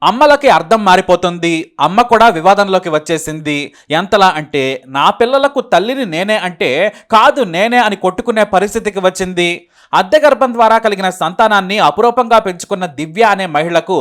అమ్మలకి అర్థం మారిపోతుంది. అమ్మ కూడా వివాదంలోకి వచ్చేసింది. ఎంతలా అంటే నా పిల్లలకు తల్లిని నేనే అంటే కాదు నేనే అని కొట్టుకునే పరిస్థితికి వచ్చింది. అద్దె గర్భం ద్వారా కలిగిన సంతానాన్ని అపురూపంగా పెంచుకున్న దివ్య అనే మహిళకు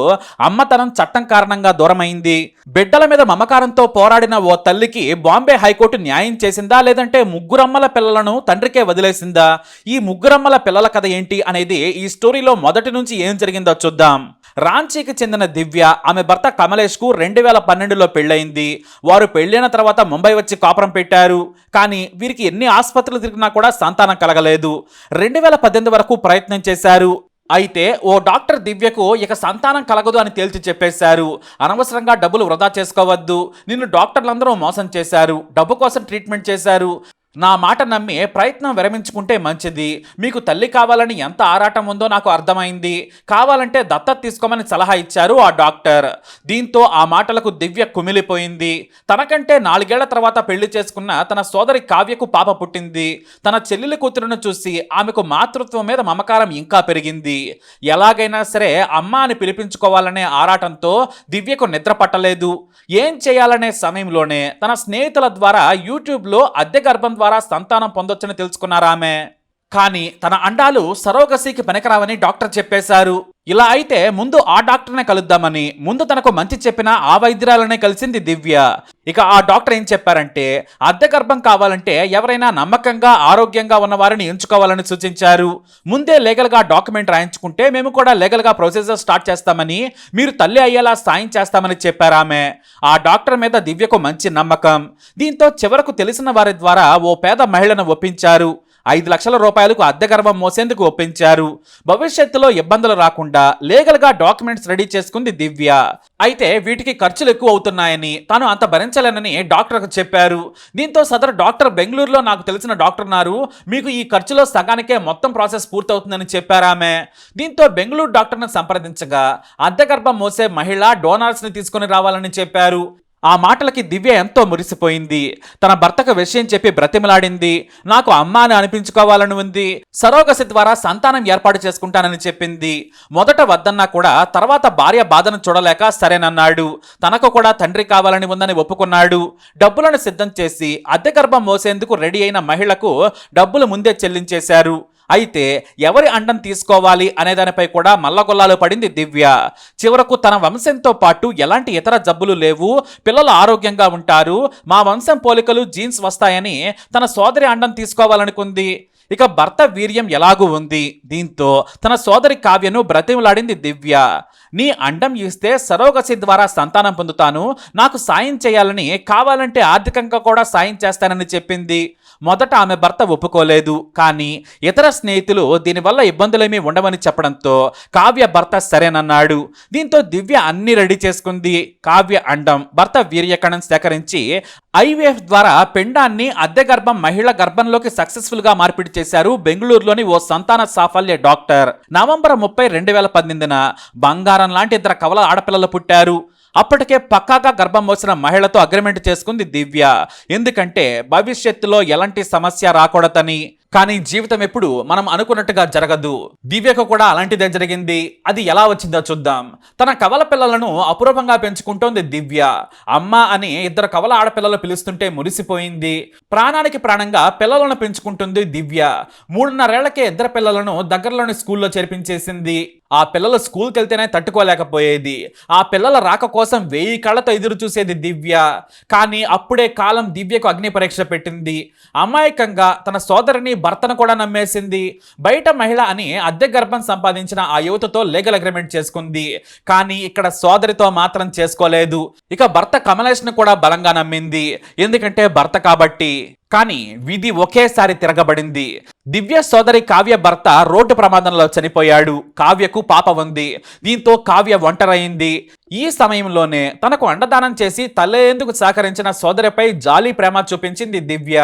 అమ్మతనం చట్టం కారణంగా దూరమైంది. బిడ్డల మీద మమకారంతో పోరాడిన ఓ తల్లికి బాంబే హైకోర్టు న్యాయం చేసిందా లేదంటే ముగ్గురమ్మల పిల్లలను తండ్రికే వదిలేసిందా? ఈ ముగ్గురమ్మల పిల్లల కథ ఏంటి అనేది ఈ స్టోరీలో మొదటి నుంచి ఏం జరిగిందో చూద్దాం. రాంచీకి చెందిన దివ్య ఆమె భర్త కమలేష్ కు 2012లో పెళ్ళయింది. వారు పెళ్ళైన తర్వాత ముంబై వచ్చి కాపురం పెట్టారు. కానీ వీరికి ఎన్ని ఆసుపత్రులు తిరిగినా కూడా సంతానం కలగలేదు. 2018 వరకు ప్రయత్నం చేశారు. అయితే ఓ డాక్టర్ దివ్యకు ఇక సంతానం కలగదు అని తేల్చి చెప్పేశారు. అనవసరంగా డబ్బులు వృధా చేసుకోవద్దు, నిన్ను డాక్టర్లందరూ మోసం చేశారు, డబ్బు కోసం ట్రీట్మెంట్ చేశారు, నా మాట నమ్మి ప్రయత్నం విరమించుకుంటే మంచిది, మీకు తల్లి కావాలని ఎంత ఆరాటం ఉందో నాకు అర్థమైంది, కావాలంటే దత్తత తీసుకోమని సలహా ఇచ్చారు ఆ డాక్టర్. దీంతో ఆ మాటలకు దివ్య కుమిలిపోయింది. తనకంటే 4 ఏళ్ల తర్వాత పెళ్లి చేసుకున్న తన సోదరి కావ్యకు పాప పుట్టింది. తన చెల్లెలి కూతురును చూసి ఆమెకు మాతృత్వం మీద మమకారం ఇంకా పెరిగింది. ఎలాగైనా సరే అమ్మ అని పిలిపించుకోవాలనే ఆరాటంతో దివ్యకు నిద్ర పట్టలేదు. ఏం చేయాలనే సమయంలోనే తన స్నేహితుల ద్వారా యూట్యూబ్లో అద్దె గర్భం ద్వారా సంతానం పొందొచ్చని తెలుసుకున్నారామె. కానీ తన అండాలు సరోగసీకి పనికిరావని డాక్టర్ చెప్పేశారు. ఇలా అయితే ముందు ఆ డాక్టర్నే కలుద్దామని ముందు తనకు మంచి చెప్పిన ఆ వైద్యురాలనే కలిసింది దివ్య. ఇక ఆ డాక్టర్ ఏం చెప్పారంటే అద్దె గర్భం కావాలంటే ఎవరైనా నమ్మకంగా ఆరోగ్యంగా ఉన్న వారిని ఎంచుకోవాలని సూచించారు. ముందే లీగల్గా డాక్యుమెంట్ రాయించుకుంటే మేము కూడా లీగల్గా ప్రొసీజర్ స్టార్ట్ చేస్తామని, మీరు తల్లి అయ్యేలా సాయం చేస్తామని చెప్పారామె. ఆ డాక్టర్ మీద దివ్యకు మంచి నమ్మకం. దీంతో చివరకు తెలిసిన వారి ద్వారా ఓ పేద మహిళను ఒప్పించారు. 5 లక్షల రూపాయలకు అద్దె గర్భం మోసేందుకు ఒప్పించారు. భవిష్యత్తులో ఇబ్బందులు రాకుండా లీగల్గా డాక్యుమెంట్స్ రెడీ చేసుకుంది దివ్య. అయితే వీటికి ఖర్చులు ఎక్కువ అవుతున్నాయని, తాను అంత భరించలేనని డాక్టర్కు చెప్పారు. దీంతో సదరు డాక్టర్ బెంగళూరులో నాకు తెలిసిన డాక్టర్ ఉన్నారు, మీకు ఈ ఖర్చులో సగానికే మొత్తం ప్రాసెస్ పూర్తవుతుందని చెప్పారామె. దీంతో బెంగళూరు డాక్టర్ను సంప్రదించగా అద్దె గర్భం మోసే మహిళ డోనార్స్ని తీసుకుని రావాలని చెప్పారు. ఆ మాటలకి దివ్య ఎంతో మురిసిపోయింది. తన భర్తకు విషయం చెప్పి బ్రతిమలాడింది. నాకు అమ్మ అని అనిపించుకోవాలని ఉంది, సరోగసి ద్వారా సంతానం ఏర్పాటు చేసుకుంటానని చెప్పింది. మొదట వద్దన్నా కూడా తర్వాత భార్య బాధను చూడలేక సరేనన్నాడు. తనకు కూడా తండ్రి కావాలని ఉందని ఒప్పుకున్నాడు. డబ్బులను సిద్ధం చేసి అద్దె గర్భం మోసేందుకు రెడీ అయిన మహిళకు డబ్బులు ముందే చెల్లించేశారు. అయితే ఎవరి అండం తీసుకోవాలి అనే దానిపై కూడా మల్లగొల్లాలు పడింది దివ్య. చివరకు తన వంశంతో పాటు ఎలాంటి ఇతర జబ్బులు లేవు, పిల్లలు ఆరోగ్యంగా ఉంటారు, మా వంశం పోలికలు జీన్స్ వస్తాయని తన సోదరి అండం తీసుకోవాలనుకుంది. ఇక భర్త వీర్యం ఎలాగూ ఉంది. దీంతో తన సోదరి కావ్యను బ్రతిమలాడింది దివ్య. నీ అండం ఇస్తే సరోగసి ద్వారా సంతానం పొందుతాను, నాకు సాయం చేయాలని, కావాలంటే ఆర్థికంగా కూడా సాయం చేస్తానని చెప్పింది. మొదట ఆమె భర్త ఒప్పుకోలేదు. కానీ ఇతర స్నేహితులు దీనివల్ల ఇబ్బందులేమీ ఉండవని చెప్పడంతో కావ్య భర్త సరేనన్నాడు. దీంతో దివ్య అన్ని రెడీ చేసుకుంది. కావ్య అండం, భర్త వీర్యకణం సేకరించి ఐవీఎఫ్ ద్వారా పిండాన్ని అద్దె గర్భం మహిళ గర్భంలోకి సక్సెస్ఫుల్ గా మార్పిడి చేశారు బెంగళూరులోని ఓ సంతాన సాఫల్య డాక్టర్. నవంబర్ 30, 2018న బంగారం లాంటి 2 కవల ఆడపిల్లలు పుట్టారు. అప్పటికే పక్కాగా గర్భం మోసిన మహిళతో అగ్రిమెంట్ చేసుకుంది దివ్య. ఎందుకంటే భవిష్యత్తులో ఎలాంటి సమస్య రాకూడదని. కానీ జీవితం ఎప్పుడు మనం అనుకున్నట్టుగా జరగదు. దివ్యకు కూడా అలాంటిదే జరిగింది. అది ఎలా వచ్చిందో చూద్దాం. తన కవల పిల్లలను అపురూపంగా పెంచుకుంటోంది దివ్య. అమ్మ అని 2 కవల ఆడపిల్లలు పిలుస్తుంటే మురిసిపోయింది. ప్రాణానికి ప్రాణంగా పిల్లలను పెంచుకుంటుంది దివ్య. 3.5 ఏళ్లకే 2 పిల్లలను దగ్గరలోని స్కూల్లో చేర్పించేసింది. ఆ పిల్లలు స్కూల్కి వెళ్తేనే తట్టుకోలేకపోయేది. ఆ పిల్లల రాక కోసం 1000 కళ్ళతో ఎదురు చూసేది దివ్య. కానీ అప్పుడే కాలం దివ్యకు అగ్ని పరీక్ష పెట్టింది. అమాయకంగా తన సోదరిని భర్తను కూడా నమ్మేసింది. బయట మహిళ అని అద్దె గర్భం సంపాదించిన ఆ యువతతో లీగల్ అగ్రిమెంట్ చేసుకుంది. కానీ ఇక్కడ సోదరితో మాత్రం చేసుకోలేదు. ఇక భర్త కమలేష్ ను కూడా బలంగా నమ్మింది. ఎందుకంటే భర్త కాబట్టి. కానీ విధి ఒకేసారి తిరగబడింది. దివ్య సోదరి కావ్య భర్త రోడ్డు ప్రమాదంలో చనిపోయాడు. కావ్యకు పాప ఉంది. దీంతో కావ్య ఒంటరైంది. ఈ సమయంలోనే తనకు అండదానం చేసి తల్లేందుకు సహకరించిన సోదరిపై జాలి ప్రేమ చూపించింది దివ్య.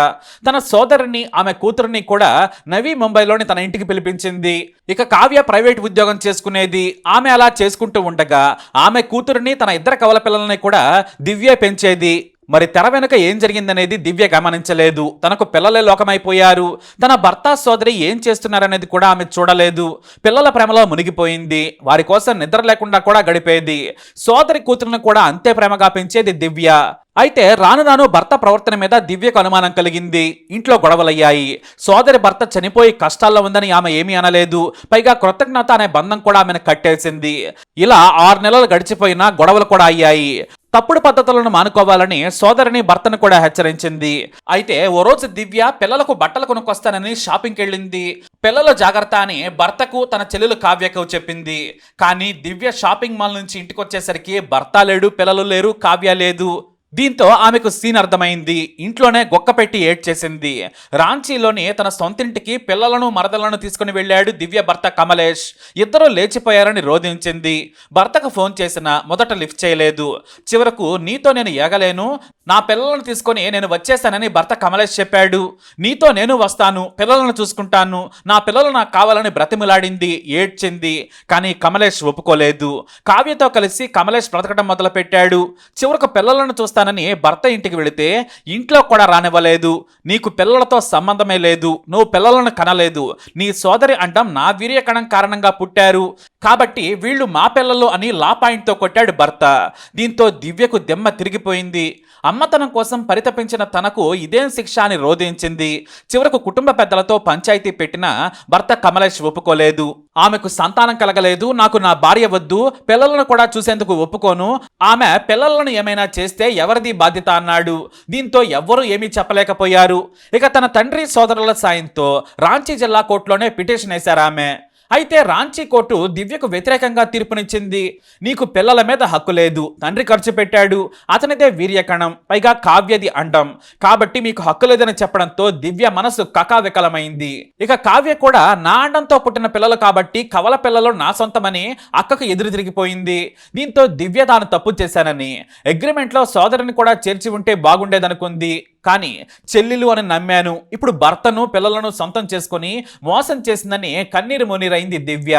తన సోదరిని, ఆమె కూతురిని కూడా నవీ ముంబైలోని తన ఇంటికి పిలిపించింది. ఇక కావ్య ప్రైవేట్ ఉద్యోగం చేసుకునేది. ఆమె అలా చేసుకుంటూ ఉండగా ఆమె కూతురిని, తన 2 కవల పిల్లలని కూడా దివ్య పెంచేది. మరి తెర వెనుక ఏం జరిగిందనేది దివ్య గమనించలేదు. తనకు పిల్లలే లోకమైపోయారు. తన భర్త సోదరి ఏం చేస్తున్నారనేది కూడా ఆమె చూడలేదు. పిల్లల ప్రేమలో మునిగిపోయింది. వారి కోసం నిద్ర లేకుండా కూడా గడిపేది. సోదరి కూతురును కూడా అంతే ప్రేమగా పెంచేది దివ్య. అయితే రాను రాను భర్త ప్రవర్తన మీద దివ్యకు అనుమానం కలిగింది. ఇంట్లో గొడవలయ్యాయి. సోదరి భర్త చనిపోయి కష్టాల్లో ఉందని ఆమె ఏమీ అనలేదు. పైగా కృతజ్ఞత అనే బంధం కూడా ఆమెను కట్టేసింది. ఇలా 6 నెలలు గడిచిపోయినా గొడవలు కూడా అయ్యాయి. తప్పుడు పద్ధతులను మానుకోవాలని సోదరిని భర్తను కూడా హెచ్చరించింది. అయితే ఓ రోజు దివ్య పిల్లలకు బట్టలు కొనుక్కొస్తానని షాపింగ్కి వెళ్ళింది. పిల్లల జాగ్రత్త అని భర్తకు తన చెల్లెలు కావ్యకు చెప్పింది. కానీ దివ్య షాపింగ్ మాల్ నుంచి ఇంటికి వచ్చేసరికి భర్త లేడు, పిల్లలు లేరు, కావ్య లేదు. దీంతో ఆమెకు సీన్ అర్థమైంది. ఇంట్లోనే గొక్కపెట్టి ఏడ్చేసింది. రాంచీలోని తన సొంతింటికి పిల్లలను మరదలను తీసుకుని వెళ్ళాడు దివ్య భర్త కమలేష్. ఇద్దరు లేచిపోయారని రోధించింది. భర్తకు ఫోన్ చేసినా మొదట లిఫ్ట్ చేయలేదు. చివరకు నీతో నేను ఏగలేను, నా పిల్లలను తీసుకొని నేను వచ్చేసానని భర్త కమలేష్ చెప్పాడు. నీతో నేను వస్తాను, పిల్లలను చూసుకుంటాను, నా పిల్లలు నాకు కావాలని బ్రతిమిలాడింది, ఏడ్చింది. కానీ కమలేష్ ఒప్పుకోలేదు. కావ్యతో కలిసి కమలేష్ బ్రతకడం మొదలు పెట్టాడు. చివరకు పిల్లలను చూస్తానని భర్త ఇంటికి వెళితే ఇంట్లో కూడా రానివ్వలేదు. నీకు పిల్లలతో సంబంధమే లేదు, నువ్వు పిల్లలను కనలేదు, నీ సోదరి అండం నా వీర్యకణం కారణంగా పుట్టారు కాబట్టి వీళ్ళు మా పిల్లలు అని లా పాయింట్తో కొట్టాడు భర్త. దీంతో దివ్యకు దెమ్మ తిరిగిపోయింది. అమ్మతనం కోసం పరితపించిన తనకు ఇదేం శిక్ష అని రోధించింది. చివరకు కుటుంబ పెద్దలతో పంచాయతీ పెట్టినా భర్త కమలేష్ ఒప్పుకోలేదు. ఆమెకు సంతానం కలగలేదు, నాకు నా భార్య వద్దు, పిల్లలను కూడా చూసేందుకు ఒప్పుకోను, ఆమె పిల్లలను ఏమైనా చేస్తే ఎవరిది బాధ్యత అన్నాడు. దీంతో ఎవ్వరూ ఏమీ చెప్పలేకపోయారు. ఇక తన తండ్రి సోదరుల సాయంతో రాంచీ జిల్లా కోర్టులోనే పిటిషన్ వేశారు ఆమె. అయితే రాంచీ కోర్టు దివ్యకు వ్యతిరేకంగా తీర్పునిచ్చింది. నీకు పిల్లల మీద హక్కు లేదు, తండ్రి ఖర్చు పెట్టాడు, అతనిదే వీర్యకణం, పైగా కావ్యది అండం, కాబట్టి మీకు హక్కు లేదని చెప్పడంతో దివ్య మనసు కకావికలమైంది. ఇక కావ్య కూడా నా అండంతో పుట్టిన పిల్లలు కాబట్టి కవల పిల్లలు నా సొంతమని అక్కకు ఎదురు తిరిగిపోయింది. దీంతో దివ్య తాను తప్పు చేశానని అగ్రిమెంట్లో సోదరుని కూడా చేర్చి ఉంటే బాగుండేదనుకుంది. కానీ చెల్లెలు అని నమ్మాను, ఇప్పుడు భర్తను పిల్లలను సొంతం చేసుకుని మోసం చేసిందని కన్నీరు మునీరైంది దివ్య.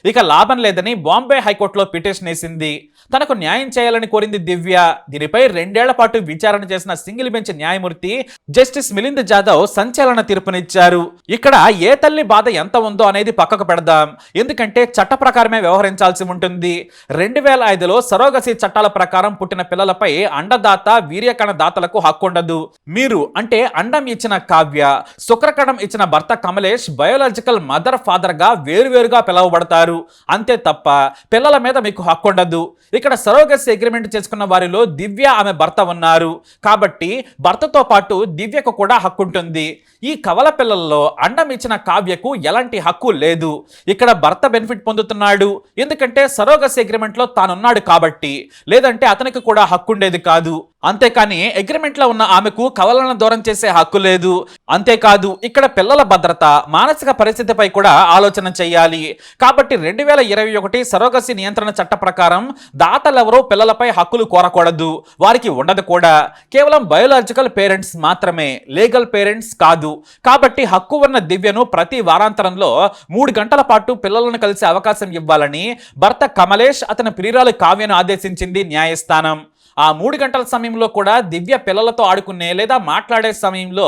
ఇక లాభం లేదని బాంబే హైకోర్టులో పిటిషన్ వేసింది. తనకు న్యాయం చేయాలని కోరింది దివ్య. దీనిపై 2 ఏళ్ల పాటు విచారణ చేసిన సింగిల్ బెంచ్ న్యాయమూర్తి జస్టిస్ మిలింద్ జాదవ్ సంచలన తీర్పునిచ్చారు. ఇక్కడ ఏ తల్లి బాధ ఎంత ఉందో అనేది పక్కకు పెడదాం, ఎందుకంటే చట్ట ప్రకారమే వ్యవహరించాల్సి ఉంటుంది. 2005లో సరోగసి చట్టాల ప్రకారం పుట్టిన పిల్లలపై అండదాత వీర్యకణ దాతలకు హక్కు ఉండదు. మీరు అంటే అండం ఇచ్చిన కావ్య, శుక్రకణం ఇచ్చిన భర్త కమలేష్ బయోలాజికల్ మదర్ ఫాదర్ గా వేరువేరుగా పిలువబడతారు. అంతే తప్ప పిల్లల మీద మీకు హక్కు ఉండదు. ఇక్కడ సరోగసి అగ్రిమెంట్ చేసుకున్న వారిలో దివ్య ఆమె భర్త ఉన్నారు కాబట్టి భర్తతో పాటు దివ్యకు కూడా హక్కు ఉంటుంది. ఈ కవల పిల్లల్లో అండం ఇచ్చిన కావ్యకు ఎలాంటి హక్కు లేదు. ఇక్కడ భర్త బెనిఫిట్ పొందుతున్నాడు, ఎందుకంటే సరోగసి అగ్రిమెంట్ లో తానున్నాడు కాబట్టి, లేదంటే అతనికి కూడా హక్కు ఉండేది కాదు. అంతేకాని అగ్రిమెంట్ లో ఉన్న ఆమెకు కవలను దూరం చేసే హక్కు లేదు. అంతేకాదు ఇక్కడ పిల్లల భద్రత, మానసిక పరిస్థితిపై కూడా ఆలోచన చేయాలి. కాబట్టి 2021 సరోగసి నియంత్రణ చట్ట ప్రకారం దాతలెవరూ పిల్లలపై హక్కులు కోరకూడదు, వారికి ఉండదు కూడా. కేవలం బయోలాజికల్ పేరెంట్స్ మాత్రమే, లీగల్ పేరెంట్స్ కాదు. కాబట్టి హక్కు ఉన్న దివ్యను ప్రతి వారాంతరంలో 3 గంటల పాటు పిల్లలను కలిసే అవకాశం ఇవ్వాలని భర్త కమలేష్ అతని ప్రియురాలు కావ్యను ఆదేశించింది న్యాయస్థానం. ఆ 3 గంటల సమయంలో కూడా దివ్య పిల్లలతో ఆడుకునే లేదా మాట్లాడే సమయంలో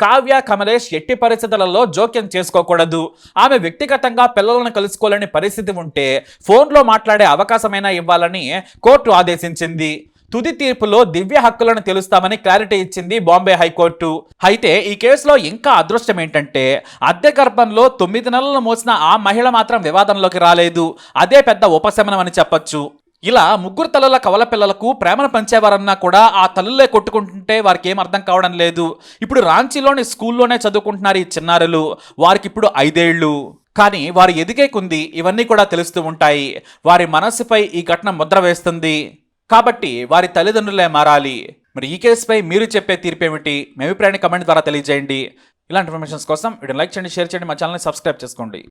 కావ్య కమలేష్ ఎట్టి పరిస్థితులలో జోక్యం చేసుకోకూడదు. ఆమె వ్యక్తిగతంగా పిల్లలను కలుసుకోలేని పరిస్థితి ఉంటే ఫోన్లో మాట్లాడే అవకాశమైనా ఇవ్వాలని కోర్టు ఆదేశించింది. తుది తీర్పులో దివ్య హక్కులను తెలుస్తామని క్లారిటీ ఇచ్చింది బాంబే హైకోర్టు. అయితే ఈ కేసులో ఇంకా అదృష్టం ఏంటంటే అద్దె గర్భంలో 9 నెలలు మోసిన ఆ మహిళ మాత్రం వివాదంలోకి రాలేదు. అదే పెద్ద ఉపశమనం అని చెప్పొచ్చు. ఇలా 3 తల్లుల కవల పిల్లలకు ప్రేమను పంచేవారన్నా కూడా ఆ తల్లులే కొట్టుకుంటుంటే వారికి ఏం అర్థం కావడం లేదు. ఇప్పుడు రాంచీలోని స్కూల్లోనే చదువుకుంటున్నారు ఈ చిన్నారులు. వారికి ఇప్పుడు 5 ఏళ్ళు. కానీ వారు ఎదిగే కొంది ఇవన్నీ కూడా తెలుస్తూ ఉంటాయి. వారి మనస్సుపై ఈ ఘటన ముద్ర వేస్తుంది. కాబట్టి వారి తల్లిదండ్రులే మారాలి. మరి ఈ కేసుపై మీరు చెప్పే తీర్పు ఏమిటి? మీ అభిప్రాయాన్ని కమెంట్ ద్వారా తెలియజేయండి. ఇలాంటి ఇన్ఫర్మేషన్స్ కోసం వీడియో లైక్ చేయండి, షేర్ చేయండి, మా ఛానల్ని సబ్స్క్రైబ్ చేసుకోండి.